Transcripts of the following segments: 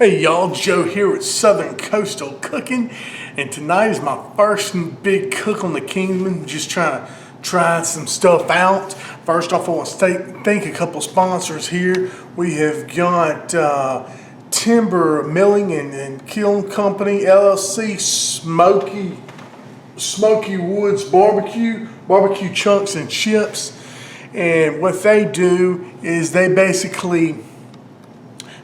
Hey y'all, Joe here with Southern Coastal Cooking, and tonight is my first big cook on the Kingman. Just trying to try some stuff out. First off, I want to thank a couple sponsors here. We have got Timber Milling and Kiln Company, LLC, Smoky Woods barbecue chunks and chips. And what they do is they basically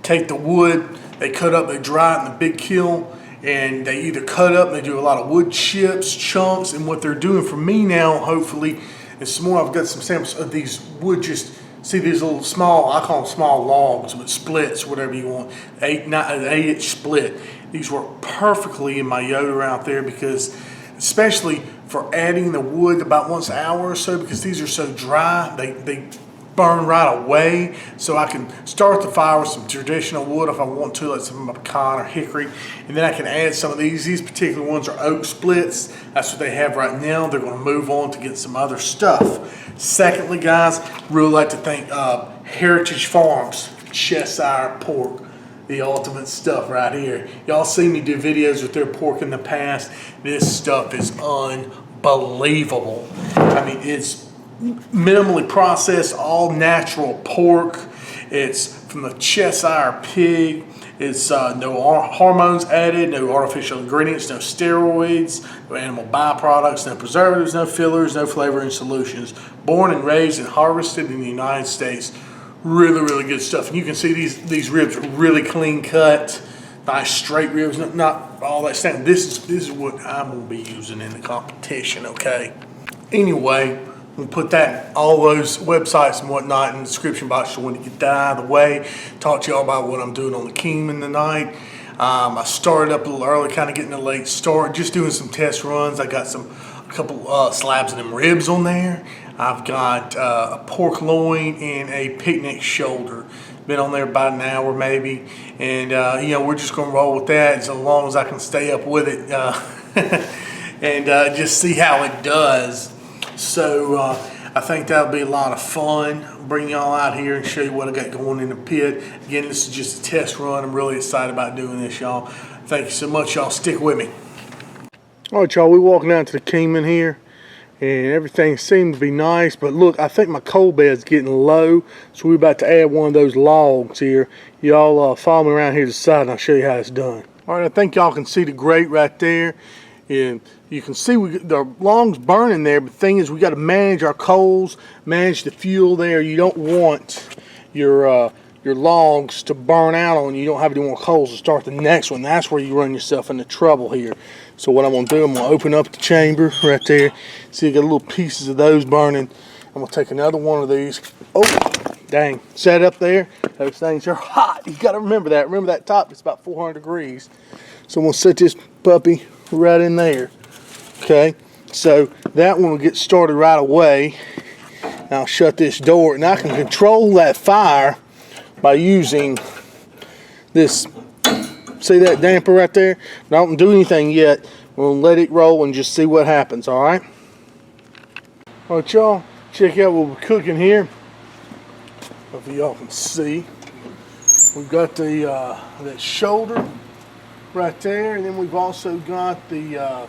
take the wood, they cut up, they dry it in the big kiln, and they either cut up, they do a lot of wood chips, chunks, and what they're doing for me now, hopefully, is some more. I've got some samples of these wood, just see these little small, I call them small logs, but splits, whatever you want, an 8-inch split. These work perfectly in my Yoder out there because, especially for adding the wood about once an hour or so, because these are so dry, they burn right away. So I can start the fire with some traditional wood if I want to, like some pecan or hickory, and then I can add some of these. These particular ones are oak splits. That's what they have right now. They're going to move on to get some other stuff. Secondly, guys, really like to thank Heritage Farms, Cheshire pork. The ultimate stuff right here. Y'all seen me do videos with their pork in the past. This stuff is unbelievable. I mean, it's minimally processed, all natural pork. It's from the Cheshire pig. It's no hormones added, no artificial ingredients, no steroids, no animal byproducts, no preservatives, no fillers, no flavoring solutions. Born and raised and harvested in the United States. Really, really good stuff. And you can see these ribs are really clean cut, nice straight ribs, not all that stuff. This is what I'm gonna be using in the competition, okay? Anyway, we'll put all those websites and whatnot in the description box so when you get that out of the way. Talk to y'all about what I'm doing on the Kingman tonight. I started up a little early, kind of getting a late start, just doing some test runs. I got a couple slabs of them ribs on there. I've got a pork loin and a picnic shoulder. Been on there about an hour maybe, and we're just gonna roll with that as long as I can stay up with it and just see how it does. So I think that'll be a lot of fun. Bring y'all out here and show you what I got going in the pit. Again, this is just a test run. I'm really excited about doing this, y'all. Thank you so much, y'all. Stick with me. All right, y'all, we're walking out to the Kingman here, and everything seems to be nice, but look, I think my coal bed's getting low, so we're about to add one of those logs here. Y'all follow me around here to the side, and I'll show you how it's done. All right, I think y'all can see the grate right there, and you can see the long's burning there, but the thing is we got to manage our coals, manage the fuel there. You don't want your logs to burn out on you. You don't have any more coals to start the next one. That's where you run yourself into trouble here. So what I'm going to do, I'm going to open up the chamber right there. See, you got little pieces of those burning. I'm going to take another one of these. Oh, dang. Set up there. Those things are hot. You got to remember that. Remember that top is about 400 degrees. So I'm going to set this puppy right in there. Okay. So that one will get started right away. Now I'll shut this door, and I can control that fire by using this. See that damper right there? Don't do anything yet. We're going to let it roll and just see what happens, all right? All right, y'all, check out what we're cooking here. Hopefully y'all can see. We've got that shoulder right there, and then we've also got I've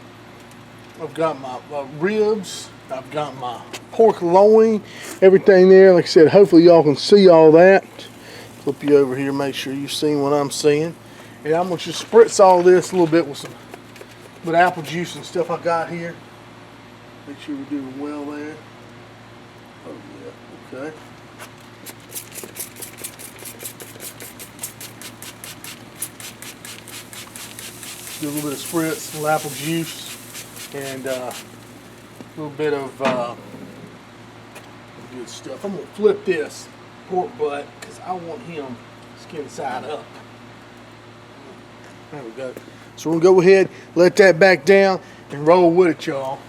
got my ribs. I've got my pork loin, everything there. Like I said, hopefully y'all can see all that. Flip you over here, make sure you're seeing what I'm seeing. And I'm going to just spritz all this a little bit with apple juice and stuff I got here. Make sure we're doing well there. Oh yeah, okay. Do a little bit of spritz, a little apple juice, and a little bit of good stuff. I'm going to flip this pork butt because I want him skin side up. There we go. So we'll go ahead, let that back down, and roll with it, y'all.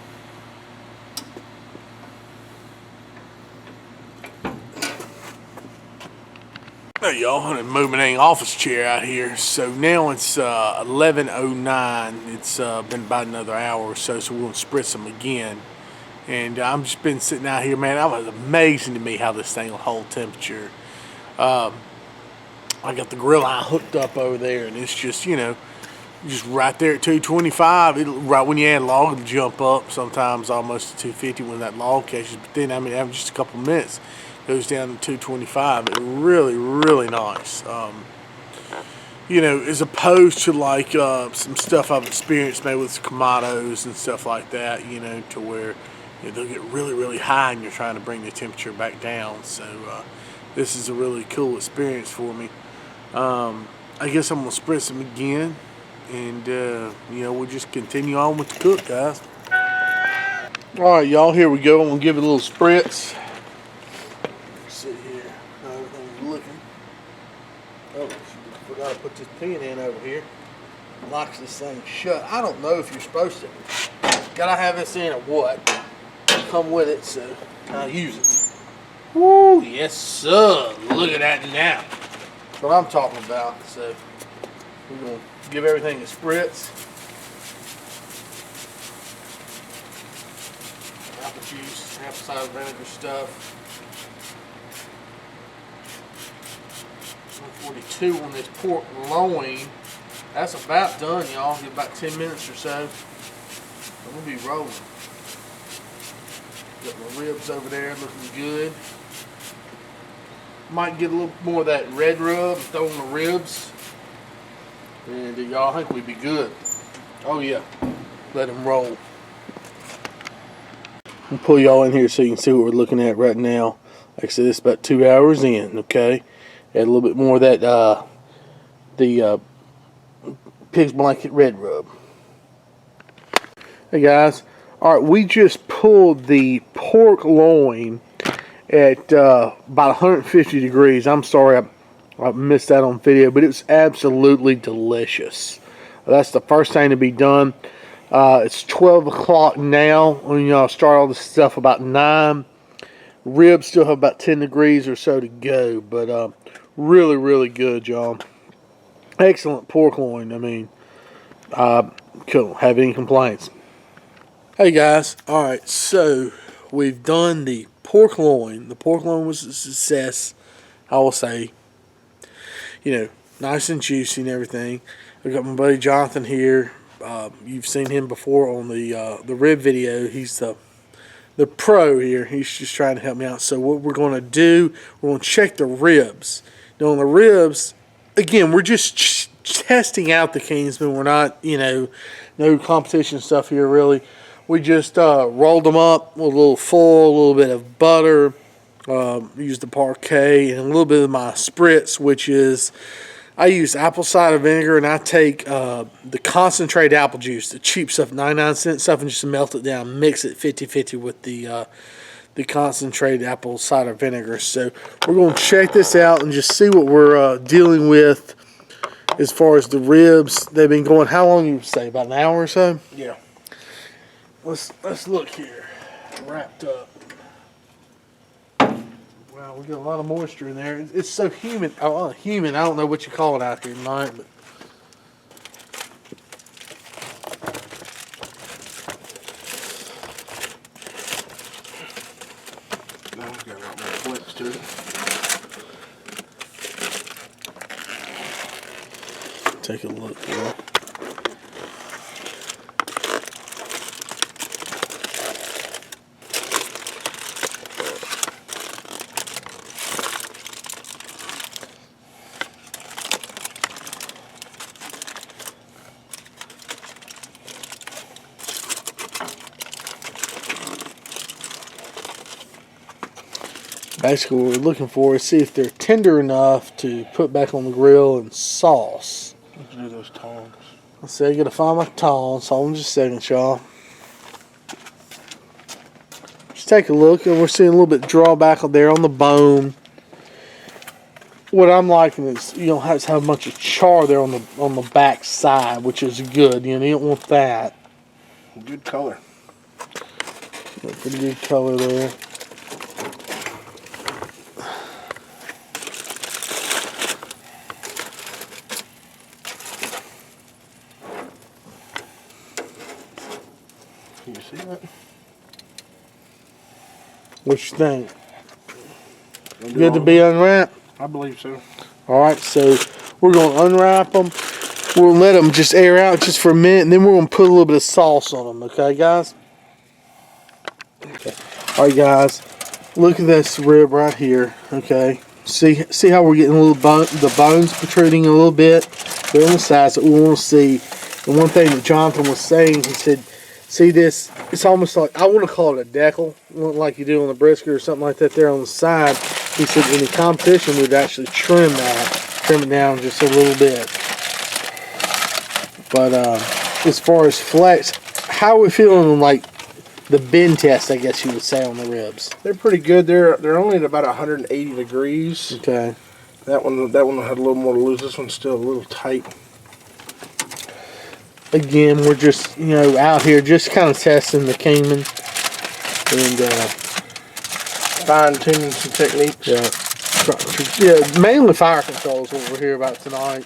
There y'all, I'm moving an office chair out here. So now it's 11:09. It's been about another hour or so, so we're going to spritz them again. And I've just been sitting out here, man. That was amazing to me how this thing will hold temperature. I got the grill eye hooked up over there, and it's just, you know, just right there at 225. Right when you add log, it'll jump up sometimes almost to 250 when that log catches. But then, I mean, after just a couple minutes, it goes down to 225. It's really, really nice. You know, as opposed to like some stuff I've experienced maybe with Kamados and stuff like that, you know, to where they'll get really, really high and you're trying to bring the temperature back down. So this is a really cool experience for me. I guess I'm going to spritz them again. And, you know, we'll just continue on with the cook, guys. Alright, y'all, here we go. I'm going to give it a little spritz. Let's see here how everything's looking. Oh, forgot to put this pin in over here. Locks this thing shut. I don't know if you're supposed to. Gotta have this in or what. Come with it, so I'll use it. Woo, yes, sir. Look at that now. That's what I'm talking about. So we're going to give everything a spritz. Apple juice, apple cider vinegar stuff. 142 on this pork loin. That's about done, y'all. Get about 10 minutes or so. I'm gonna be rolling. Got my ribs over there looking good. Might get a little more of that red rub, throw on the ribs. And y'all, I think we'd be good. Oh yeah, let them roll. I'll pull y'all in here so you can see what we're looking at right now. Like I said, it's about 2 hours in, okay? Add a little bit more of that, the pig's blanket red rub. Hey guys, alright, we just pulled the pork loin at about 150 degrees. I'm sorry I missed that on video, but it was absolutely delicious. That's the first thing to be done. It's 12 o'clock now. When y'all start all this stuff about 9. Ribs still have about 10 degrees or so to go, but really, really good, y'all. Excellent pork loin. I mean, couldn't have any complaints. Hey guys, alright, so we've done the pork loin. The pork loin was a success, I will say. You know, nice and juicy and everything. I've got my buddy Jonathan here. You've seen him before on the rib video. He's the pro here. He's just trying to help me out. So what we're going to do, we're going to check the ribs. Now on the ribs, again, we're just testing out the Kingsman. We're not, you know, no competition stuff here really. We just rolled them up with a little foil, a little bit of butter, used the parquet, and a little bit of my spritz, which is, I use apple cider vinegar, and I take the concentrated apple juice, the cheap stuff, 99-cent stuff, and just melt it down, mix it 50-50 with the concentrated apple cider vinegar. So we're going to check this out and just see what we're dealing with as far as the ribs. They've been going, how long you say, about an hour or so? Yeah. Let's look here. Wrapped up. Wow, we got a lot of moisture in there. It's so humid. Oh, humid. I don't know what you call it out here tonight, but now it's got a lot more flex to it. Take a look here. Basically what we're looking for is see if they're tender enough to put back on the grill and sauce. Let's do those tongs. Let's see, I gotta find my tongs. Hold on just a second, y'all. Just take a look, and we're seeing a little bit of drawback there on the bone. What I'm liking is you don't have to have a bunch of char there on the back side, which is good. You know, you don't want that. Good color. Pretty good color there. Can you see that? What you think? Good to be unwrapped? I believe so. All right, so we're going to unwrap them. We'll let them just air out just for a minute, and then we're going to put a little bit of sauce on them, okay, guys? Okay. All right, guys, look at this rib right here, okay? See how we're getting a little the bones protruding a little bit? They're on the sides that we want to see. And one thing that Jonathan was saying, he said, see this? It's almost like, I want to call it a decal, like you do on the brisket or something like that there on the side. He said in the competition, we'd actually trim it down just a little bit. But as far as flex, how are we feeling on like the bend test, I guess you would say, on the ribs? They're pretty good. They're only at about 180 degrees. Okay. That one had a little more to lose. This one's still a little tight. Again, we're just, out here just kind of testing the Kingman and fine-tuning some techniques. Yeah, mainly fire control is what we're here about tonight.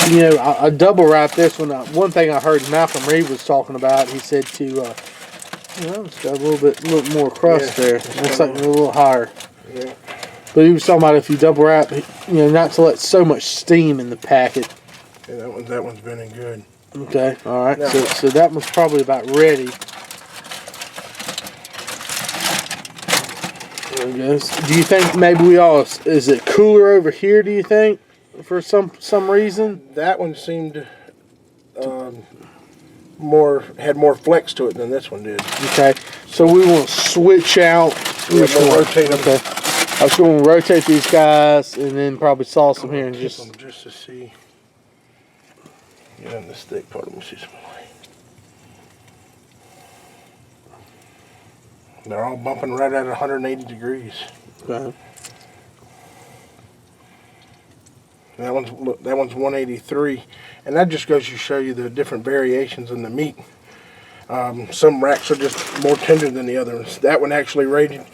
I double wrap this one. One thing I heard Malcolm Reed was talking about, he said to, it's got a little more crust there. It's like a little higher. Yeah. But he was talking about if you double wrap, not to let so much steam in the packet. Yeah, that one's been good. Okay, all right. Yeah. So that one's probably about ready. There it goes. Do you think maybe is it cooler over here, do you think, for some reason? That one seemed had more flex to it than this one did. Okay, so we want to switch out. We'll rotate them. Okay. I was going to rotate these guys and then probably sauce them here and just to see. Get in the thick part. Let me see some light. They're all bumping right at 180 degrees. Okay. That one's 183, and that just goes to show you the different variations in the meat. Some racks are just more tender than the others. That one actually read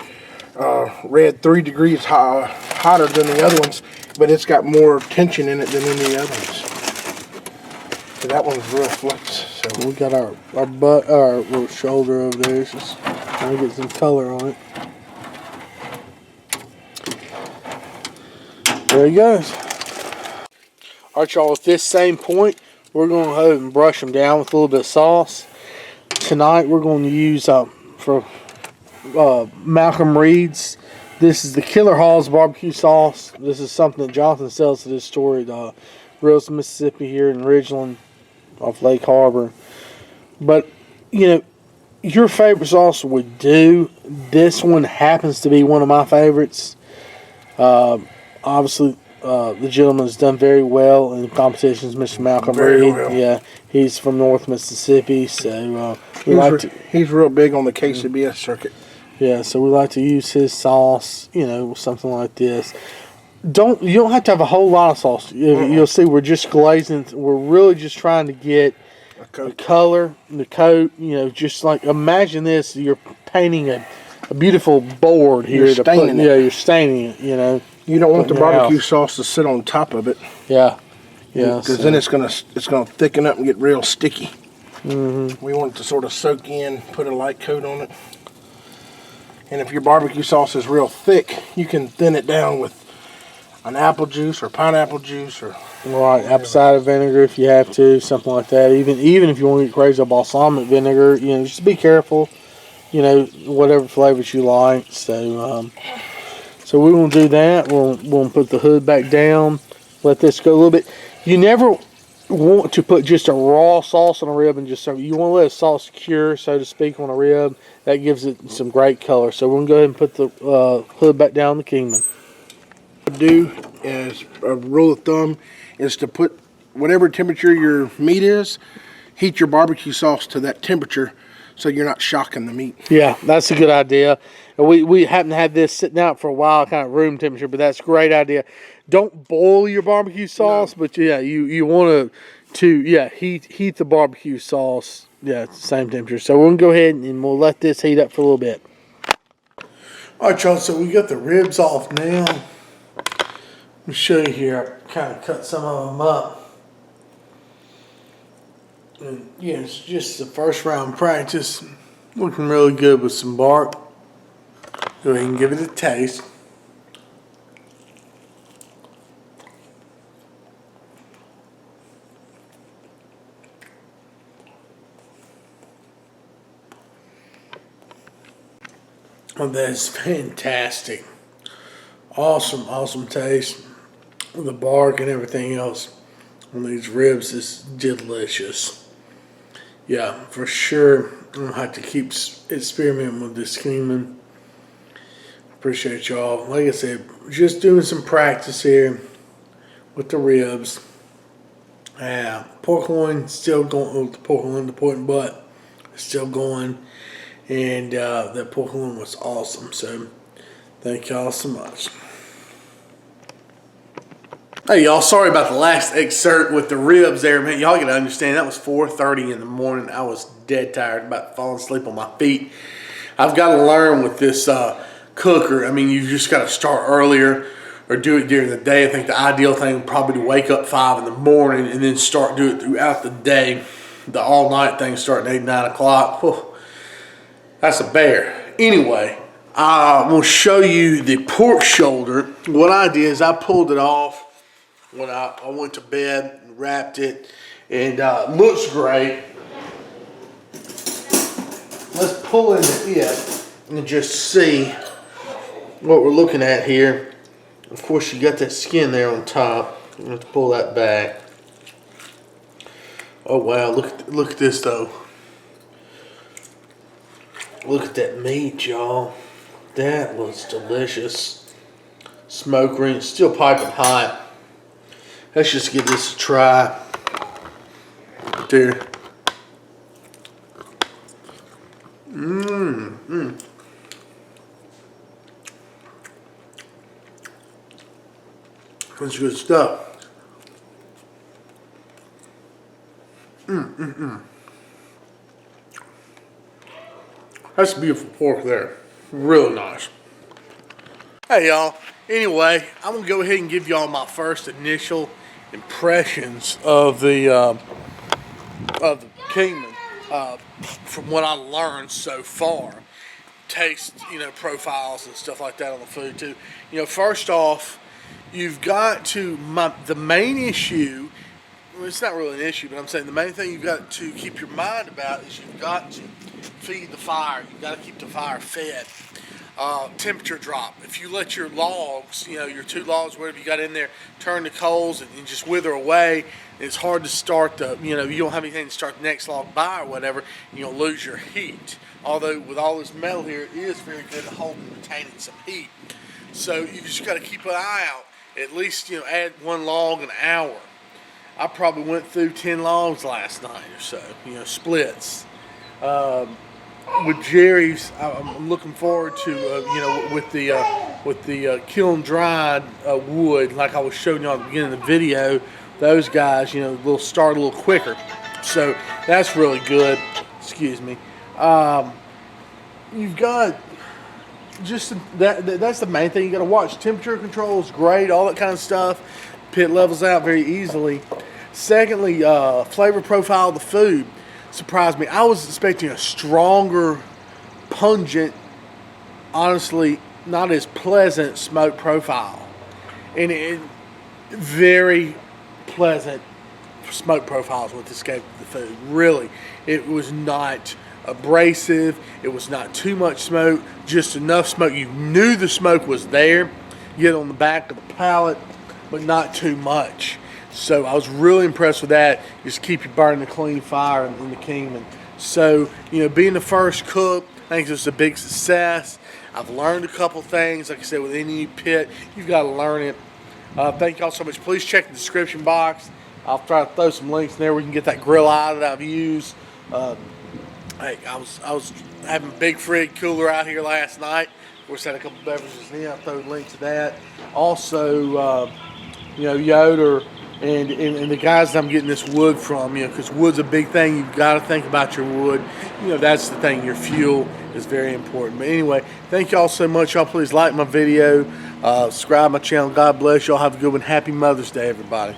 3 degrees hotter than the other ones, but it's got more tension in it than any others. So that one's real flex. So we got our butt, our little shoulder over there. It's just trying to get some color on it. There he goes. All right, y'all, at this same point, we're going to go ahead and brush them down with a little bit of sauce. Tonight, we're going to use, for Malcolm Reed's, this is the Killer Hall's barbecue sauce. This is something that Jonathan sells at his store at Grills, Mississippi here in Ridgeland off Lake Harbor. But, your favorite sauce would do. This one happens to be one of my favorites. Obviously, the gentleman has done very well in competitions, Mr. Malcolm Reed. Well. Yeah, he's from North Mississippi, so he's real big on the KCBS circuit. Yeah, so we like to use his sauce, something like this. You don't have to have a whole lot of sauce. You'll see we're just glazing. We're really just trying to get the color, the coat. Just like imagine this: you're painting a beautiful board here. You're staining it. Yeah, you're staining it. You don't want the barbecue sauce to sit on top of it. Yeah. Because then it's gonna thicken up and get real sticky. Mm-hmm. We want it to sort of soak in, put a light coat on it. And if your barbecue sauce is real thick, you can thin it down with an apple juice or pineapple juice or apple cider vinegar if you have to, something like that. Even if you want to get crazy about balsamic vinegar, just be careful. Whatever flavors you like. So we're going to do that. We'll put the hood back down. Let this go a little bit. You never want to put just a raw sauce on a rib and just serve it. You want to let a sauce cure, so to speak, on a rib. That gives it some great color. So we're going to go ahead and put the hood back down the Kingman. What to do as a rule of thumb is to put whatever temperature your meat is, heat your barbecue sauce to that temperature so you're not shocking the meat. Yeah, that's a good idea. We happen to have this sitting out for a while, kind of room temperature, but that's a great idea. Don't boil your barbecue sauce, but yeah, you want to heat the barbecue sauce. Yeah, it's the same temperature. So we're going to go ahead and we'll let this heat up for a little bit. All right, y'all, so we got the ribs off now. Let me show you here. I kind of cut some of them up. And yeah, it's just the first round practice. Looking really good with some bark. Go ahead and give it a taste. Oh, that is fantastic. Awesome, awesome taste. The bark and everything else on these ribs is delicious. Yeah, for sure. I'm going to have to keep experimenting with this Kingman. Appreciate y'all. Like I said, just doing some practice here with the ribs. Yeah, pork loin still going. The pork loin, the pork and butt is still going. And that pork loin was awesome. So thank y'all so much. Hey y'all, sorry about the last excerpt with the ribs there, man. Y'all gotta understand that was 4:30 in the morning. I was dead tired, about falling asleep on my feet. I've got to learn with this cooker. I mean, you just got to start earlier or do it during the day. I think the ideal thing would probably to wake up 5 in the morning and then start doing it throughout the day. The all night thing starting at 8, 9 o'clock. Whew, that's a bear. Anyway, I'm gonna show you the pork shoulder. What I did is I pulled it off when I went to bed and wrapped it, and looks great. Let's pull into it and just see what we're looking at here. Of course, you got that skin there on top. I'm gonna have to pull that back. Oh wow! Look at this though. Look at that meat, y'all. That was delicious. Smoke ring, still piping hot. Let's just give this a try. There. That's good stuff. That's beautiful pork there. Really nice. Hey y'all. Anyway, I'm gonna go ahead and give y'all my first initial impressions of the Kingman from what I learned so far. Taste, profiles and stuff like that on the food too. First off, you've got to the main issue. Well, it's not really an issue, but I'm saying the main thing you've got to keep your mind about is you've got to feed the fire. You've got to keep the fire fed. Temperature drop. If you let your logs, your 2 logs, whatever you got in there, turn to coals and just wither away, it's hard to start you don't have anything to start the next log by or whatever, you'll lose your heat. Although with all this metal here, it is very good at holding and retaining some heat. So you just got to keep an eye out. At least, add 1 log an hour. I probably went through 10 logs last night or so, splits. With Jerry's, I'm looking forward to with the kiln dried wood, like I was showing you all at the beginning of the video. Those guys, will start a little quicker, so that's really good. Excuse me. You've got just that's the main thing you got to watch. Temperature control is great, all that kind of stuff. Pit levels out very easily. Secondly, flavor profile of the food surprised me. I was expecting a stronger, pungent, honestly not as pleasant smoke profile, and it very pleasant smoke profiles with this gave the food. Really, it was not abrasive. It was not too much smoke, just enough smoke. You knew the smoke was there, get on the back of the palate, but not too much. So I was really impressed with that. Just keep you burning a clean fire in the Kingman. So, being the first cook, I think this is a big success. I've learned a couple things. Like I said, with any pit, you've got to learn it. Thank y'all so much. Please check the description box. I'll try to throw some links in there where you can get that grill eye that I've used. Hey, I was having a big frig cooler out here last night. Of course, had a couple beverages in. I'll throw a link to that. Also, Yoder and the guys that I'm getting this wood from, because wood's a big thing. You've got to think about your wood. That's the thing. Your fuel is very important. But anyway, thank y'all so much. Y'all please like my video, subscribe my channel. God bless y'all. Have a good one. Happy Mother's Day, everybody.